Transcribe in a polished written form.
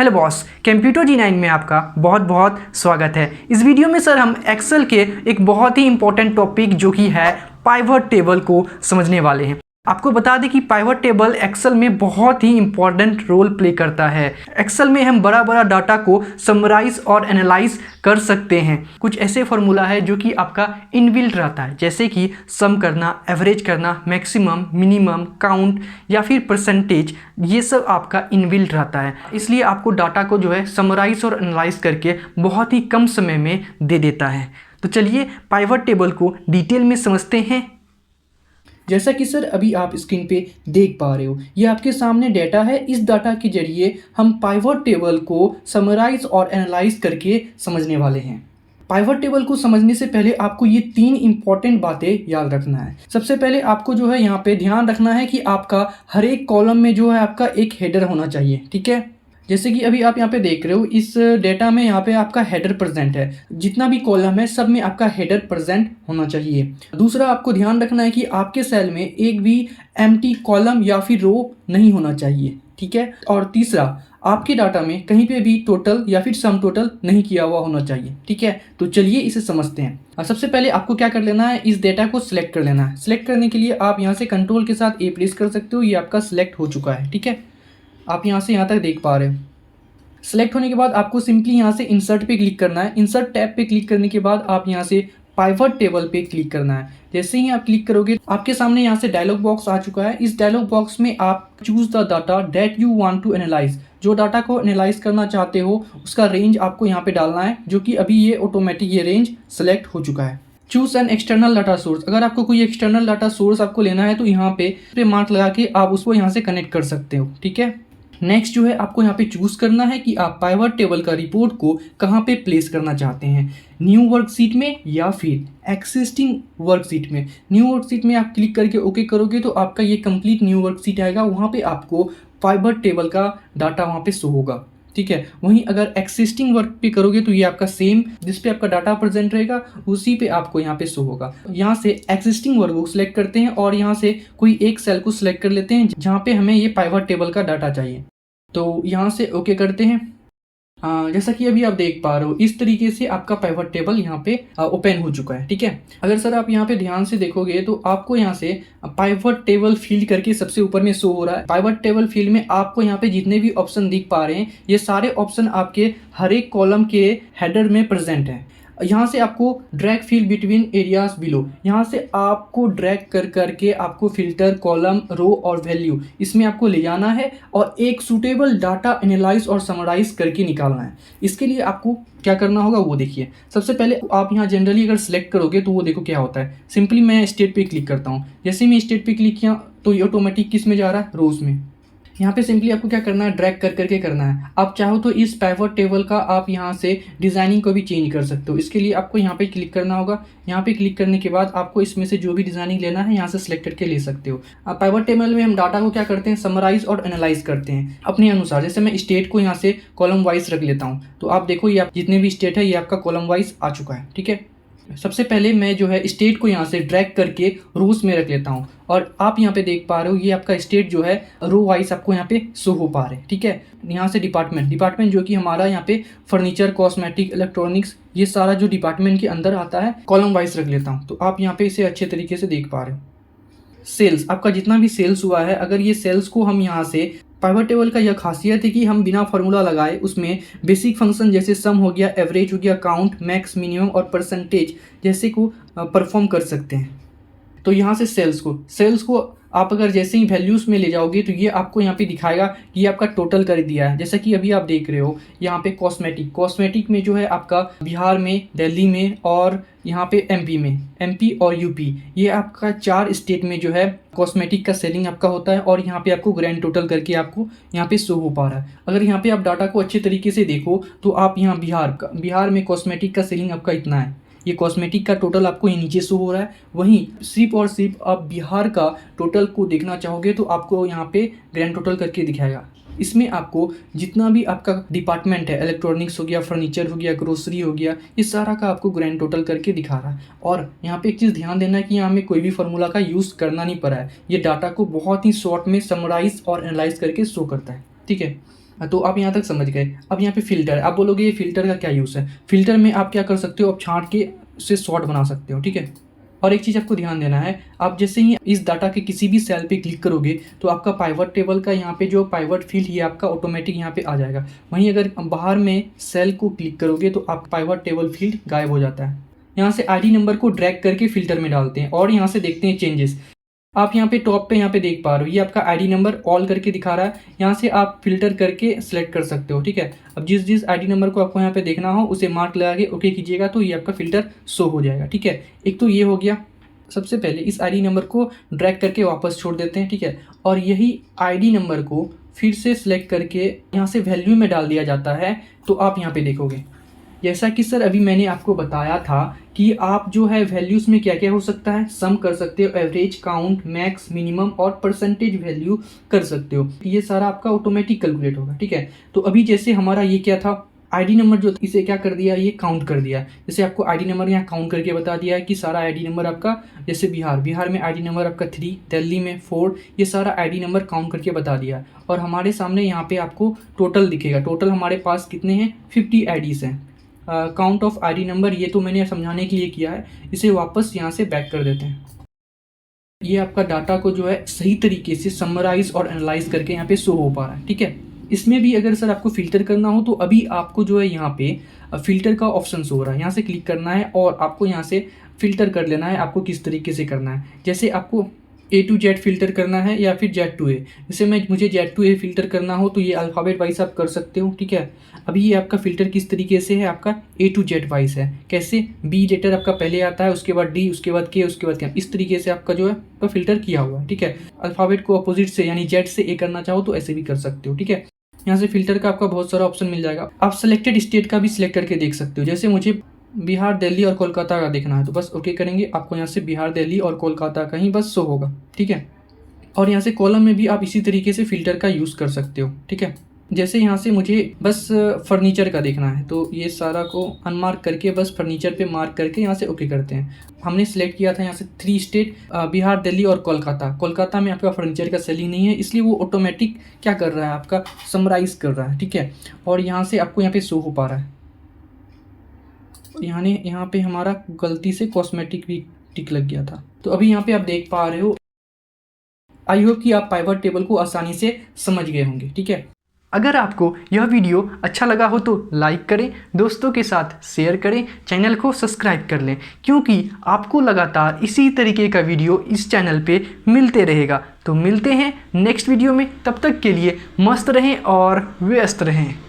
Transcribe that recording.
Hello boss, computer जी9 में आपका बहुत बहुत स्वागत है। इस वीडियो में सर हम एक्सेल के एक बहुत ही इंपॉर्टेंट टॉपिक जो कि है पाइवट टेबल को समझने वाले हैं। आपको बता दें कि पाइवट टेबल एक्सेल में बहुत ही इंपॉर्टेंट रोल प्ले करता है। एक्सेल में हम बड़ा बड़ा डाटा को समराइज और एनालाइज कर सकते हैं। कुछ ऐसे फार्मूला है जो कि आपका इनबिल्ट रहता है, जैसे कि सम करना, एवरेज करना, मैक्सिमम, मिनिमम, काउंट या फिर परसेंटेज, ये सब आपका इनबिल्ट रहता है। इसलिए आपको डाटा को जो है समराइज और एनालाइज करके बहुत ही कम समय में दे देता है। तो चलिए पाइवट टेबल को डिटेल में समझते हैं। जैसा कि सर अभी आप स्क्रीन पे देख पा रहे हो, ये आपके सामने डाटा है। इस डाटा के जरिए हम पाइवट टेबल को समराइज और एनालाइज करके समझने वाले हैं। पाइवट टेबल को समझने से पहले आपको ये 3 इंपॉर्टेंट बातें याद रखना है। सबसे पहले आपको जो है यहाँ पे ध्यान रखना है कि आपका हर एक कॉलम में जो है आपका एक हेडर होना चाहिए, ठीक है। जैसे कि अभी आप यहाँ पे देख रहे हो, इस डेटा में यहाँ पे आपका हेडर प्रेजेंट है। जितना भी कॉलम है सब में आपका हेडर प्रेजेंट होना चाहिए। दूसरा आपको ध्यान रखना है कि आपके सेल में एक भी एम्प्टी कॉलम या फिर रो नहीं होना चाहिए, ठीक है। और तीसरा, आपके डाटा में कहीं पे भी टोटल या फिर सम टोटल नहीं किया हुआ होना चाहिए, ठीक है। तो चलिए इसे समझते हैं। और सबसे पहले आपको क्या कर लेना है, इस डेटा को सिलेक्ट कर लेना है। सिलेक्ट करने के लिए आप यहाँ से कंट्रोल के साथ ए प्रेस कर सकते हो। ये आपका सिलेक्ट हो चुका है, ठीक है। आप यहाँ से यहाँ तक देख पा रहे हो। सेलेक्ट होने के बाद आपको सिंपली यहाँ से इंसर्ट पे क्लिक करना है। इंसर्ट टैब पे क्लिक करने के बाद आप यहाँ से पाइवट टेबल पे क्लिक करना है। जैसे ही आप क्लिक करोगे आपके सामने यहाँ से डायलॉग बॉक्स आ चुका है। इस डायलॉग बॉक्स में आप choose the data that you want to analyse, जो डाटा को एनालाइज करना चाहते हो उसका रेंज आपको यहाँ पे डालना है, जो कि अभी ये ऑटोमेटिक ये रेंज सेलेक्ट हो चुका है। Choose an external data source, अगर आपको कोई एक्सटर्नल डाटा सोर्स आपको लेना है तो यहाँ पे मार्क लगा के आप उसको यहाँ से कनेक्ट कर सकते हो, ठीक है। नेक्स्ट जो है आपको यहाँ पे चूज करना है कि आप पाइवट टेबल का रिपोर्ट को कहाँ पे प्लेस करना चाहते हैं, न्यू वर्कशीट में या फिर एक्सिस्टिंग वर्कशीट में। न्यू वर्कशीट में आप क्लिक करके ओके करोगे तो आपका ये कंप्लीट न्यू वर्कशीट आएगा। वहाँ पे आपको पाइवट टेबल का डाटा वहाँ पे शो होगा, ठीक है। वहीं अगर एक्सिस्टिंग वर्क पे करोगे तो ये आपका सेम जिस पे आपका डाटा प्रेजेंट रहेगा उसी पे आपको यहाँ पे शो होगा। यहाँ से एक्सिस्टिंग वर्क को सिलेक्ट करते हैं और यहाँ से कोई एक सेल को सिलेक्ट कर लेते हैं जहाँ पे हमें ये पाइवट टेबल का डाटा चाहिए। तो यहाँ से ओके करते हैं। जैसा कि अभी आप देख पा रहे हो, इस तरीके से आपका पाइवट टेबल यहाँ पे ओपन हो चुका है, ठीक है। अगर सर आप यहाँ पे ध्यान से देखोगे तो आपको यहाँ से पाइवट टेबल फील्ड करके सबसे ऊपर में शो हो रहा है। पाइवट टेबल फील्ड में आपको यहाँ पे जितने भी ऑप्शन दिख पा रहे हैं ये सारे ऑप्शन आपके हर एक कॉलम के हेडर में प्रेजेंट है। यहाँ से आपको drag feel between areas below, यहाँ से आपको ड्रैग कर करके आपको फिल्टर, कॉलम, रो और वैल्यू इसमें आपको ले जाना है और एक सूटेबल डाटा एनालाइज और समराइज करके निकालना है। इसके लिए आपको क्या करना होगा वो देखिए। सबसे पहले आप यहाँ जनरली अगर सिलेक्ट करोगे तो वो देखो क्या होता है। सिंपली मैं स्टेट पे क्लिक करता हूँ। जैसे मैं स्टेट पे क्लिक किया तो ये ऑटोमेटिक किस में जा रहा है, रोज में। यहाँ पे सिंपली आपको क्या करना है, ड्रैग कर करके करना है। आप चाहो तो इस पाइवट टेबल का आप यहाँ से डिज़ाइनिंग को भी चेंज कर सकते हो। इसके लिए आपको यहाँ पे क्लिक करना होगा। यहाँ पे क्लिक करने के बाद आपको इसमें से जो भी डिज़ाइनिंग लेना है यहाँ से सिलेक्ट करके ले सकते हो। अब पाइवट टेबल में हम डाटा को क्या करते हैं, समराइज और एनालाइज करते हैं अपने अनुसार। जैसे मैं स्टेट को यहाँ से कॉलम वाइज रख लेता हूँ तो आप देखो ये आप जितने भी स्टेट है ये आपका कॉलम वाइज आ चुका है, ठीक है। सबसे पहले मैं जो है स्टेट को यहाँ से ड्रैग करके रोज में रख लेता हूँ और आप यहाँ पे देख पा रहे हो ये आपका स्टेट जो है रो वाइज आपको यहाँ पे शो हो पा रहे हैं, ठीक है। यहाँ से डिपार्टमेंट जो कि हमारा यहाँ पे फर्नीचर, कॉस्मेटिक, इलेक्ट्रॉनिक्स, ये सारा जो डिपार्टमेंट के अंदर आता है कॉलम वाइज रख लेता हूँ। तो आप यहाँ पे इसे अच्छे तरीके से देख पा रहे हो। सेल्स, आपका जितना भी सेल्स हुआ है, अगर ये सेल्स को हम यहाँ से, पाइवट टेबल का यह खासियत है कि हम बिना फार्मूला लगाए उसमें बेसिक फंक्शन जैसे सम हो गया, एवरेज हो गया, काउंट, मैक्स, मिनिमम और परसेंटेज जैसे को परफॉर्म कर सकते हैं। तो यहाँ से सेल्स को आप अगर जैसे ही वैल्यूज़ में ले जाओगे तो ये आपको यहाँ पे दिखाएगा कि ये आपका टोटल कर दिया है। जैसा कि अभी आप देख रहे हो यहाँ पे कॉस्मेटिक में जो है आपका बिहार में, दिल्ली में और यहाँ पे एमपी और यूपी, ये आपका 4 स्टेट में जो है कॉस्मेटिक का सेलिंग आपका होता है और यहाँ पे आपको ग्रैंड टोटल करके आपको यहाँ पे शो हो पा रहा है। अगर यहाँ पे आप डाटा को अच्छे तरीके से देखो तो आप यहाँ बिहार में कॉस्मेटिक का सेलिंग आपका इतना है, ये कॉस्मेटिक का टोटल आपको ये नीचे शो हो रहा है। वहीं सिर्फ और सिर्फ आप बिहार का टोटल को देखना चाहोगे तो आपको यहाँ पे ग्रैंड टोटल करके दिखाएगा। इसमें आपको जितना भी आपका डिपार्टमेंट है, इलेक्ट्रॉनिक्स हो गया, फर्नीचर हो गया, ग्रोसरी हो गया, इस सारा का आपको ग्रैंड टोटल करके दिखा रहा है। और यहाँ पे एक चीज़ ध्यान देना है कि यहाँ हमें कोई भी फार्मूला का यूज़ करना नहीं पड़ा है। ये डाटा को बहुत ही शॉर्ट में समराइज और एनालाइज करके शो करता है, ठीक है। तो आप यहाँ तक समझ गए। अब यहाँ पे फ़िल्टर, आप बोलोगे ये फ़िल्टर का क्या यूज़ है। फ़िल्टर में आप क्या कर सकते हो, आप छाँट के से सॉर्ट बना सकते हो, ठीक है। और एक चीज़ आपको ध्यान देना है, आप जैसे ही इस डाटा के किसी भी सेल पे क्लिक करोगे तो आपका पाइवट टेबल का यहाँ पे जो पाइवट फील्ड ये आपका ऑटोमेटिक यहाँ पे आ जाएगा। वहीं अगर बाहर में सेल को क्लिक करोगे तो आपका पाइवट टेबल फील्ड गायब हो जाता है। यहाँ से आईडी नंबर को ड्रैग करके फ़िल्टर में डालते हैं और यहाँ से देखते हैं चेंजेस। आप यहाँ पे टॉप पे यहाँ पे देख पा रहे हो, ये आपका आईडी नंबर ऑल करके दिखा रहा है। यहाँ से आप फिल्टर करके सिलेक्ट कर सकते हो, ठीक है। अब जिस आईडी नंबर को आपको यहाँ पे देखना हो उसे मार्क लगा के ओके कीजिएगा तो ये आपका फ़िल्टर शो हो जाएगा, ठीक है। एक तो ये हो गया। सबसे पहले इस आईडी नंबर को ड्रैग करके वापस छोड़ देते हैं, ठीक है। और यही आईडी नंबर को फिर से सिलेक्ट करके यहाँ से वैल्यू में डाल दिया जाता है। तो आप यहाँ पे देखोगे जैसा कि सर अभी मैंने आपको बताया था कि आप जो है वैल्यूज़ में क्या क्या हो सकता है, सम कर सकते हो, एवरेज, काउंट, मैक्स, मिनिमम और परसेंटेज वैल्यू कर सकते हो। ये सारा आपका ऑटोमेटिक कैलकुलेट होगा, ठीक है। तो अभी जैसे हमारा ये क्या था, आईडी नंबर जो इसे क्या कर दिया, ये काउंट कर दिया। जैसे आपको आईडी नंबर यहाँ काउंट करके बता दिया है कि सारा आईडी नंबर आपका, जैसे बिहार में आईडी नंबर आपका 3, दिल्ली में 4, ये सारा आईडी नंबर काउंट करके बता दिया। और हमारे सामने यहाँ पे आपको टोटल दिखेगा। टोटल हमारे पास कितने हैं, 50 आईडीज़ हैं। काउंट ऑफ आईडी नंबर ये तो मैंने समझाने के लिए किया है, इसे वापस यहाँ से बैक कर देते हैं। ये आपका डाटा को जो है सही तरीके से समराइज और एनालाइज करके यहाँ पे शो हो पा रहा है, ठीक है। इसमें भी अगर सर आपको फ़िल्टर करना हो तो अभी आपको जो है यहाँ पे फ़िल्टर का ऑप्शन शो हो रहा है, यहाँ से क्लिक करना है और आपको यहाँ से फ़िल्टर कर लेना है आपको किस तरीके से करना है। जैसे आपको A to Z फ़िल्टर करना है या फिर Z to A। जैसे मुझे Z to A फ़िल्टर करना हो तो ये अल्फ़ाबेट वाइज आप कर सकते हो, ठीक है। अभी ये आपका फ़िल्टर किस तरीके से है, आपका A to Z वाइज है। कैसे, B लेटर आपका पहले आता है, उसके बाद D, उसके बाद K, उसके बाद क्या, इस तरीके से आपका जो है आपका फ़िल्टर किया हुआ है, ठीक है। अल्फ़ाबेट को अपोजिट से यानी Z से A करना चाहो तो ऐसे भी कर सकते हो, ठीक है। यहाँ से फ़िल्टर का आपका बहुत सारा ऑप्शन मिल जाएगा। आप सेलेक्टेड स्टेट का भी सिलेक्ट करके देख सकते हो। जैसे मुझे बिहार, दिल्ली और कोलकाता का देखना है तो बस ओके करेंगे, आपको यहाँ से बिहार, दिल्ली और कोलकाता का ही बस शो होगा, ठीक है। और यहाँ से कॉलम में भी आप इसी तरीके से फ़िल्टर का यूज़ कर सकते हो, ठीक है। जैसे यहाँ से मुझे बस फर्नीचर का देखना है तो ये सारा को अनमार्क करके बस फर्नीचर पे मार्क करके यहाँ से ओके करते हैं। हमने सेलेक्ट किया था यहाँ से 3 स्टेट, बिहार, दिल्ली और कोलकाता। कोलकाता में आपका फर्नीचर का सेलिंग नहीं है, इसलिए वो ऑटोमेटिक क्या कर रहा है, आपका समराइज़ कर रहा है, ठीक है। और यहाँ से आपको यहाँ पे शो हो पा रहा है। यहाँ पे हमारा गलती से कॉस्मेटिक भी टिक लग गया था। तो अभी यहाँ पे आप देख पा रहे हो। आई होप कि आप पाइवट टेबल को आसानी से समझ गए होंगे, ठीक है। अगर आपको यह वीडियो अच्छा लगा हो तो लाइक करें, दोस्तों के साथ शेयर करें, चैनल को सब्सक्राइब कर लें, क्योंकि आपको लगातार इसी तरीके का वीडियो इस चैनल पे मिलते रहेगा। तो मिलते हैं नेक्स्ट वीडियो में, तब तक के लिए मस्त रहें और व्यस्त रहें।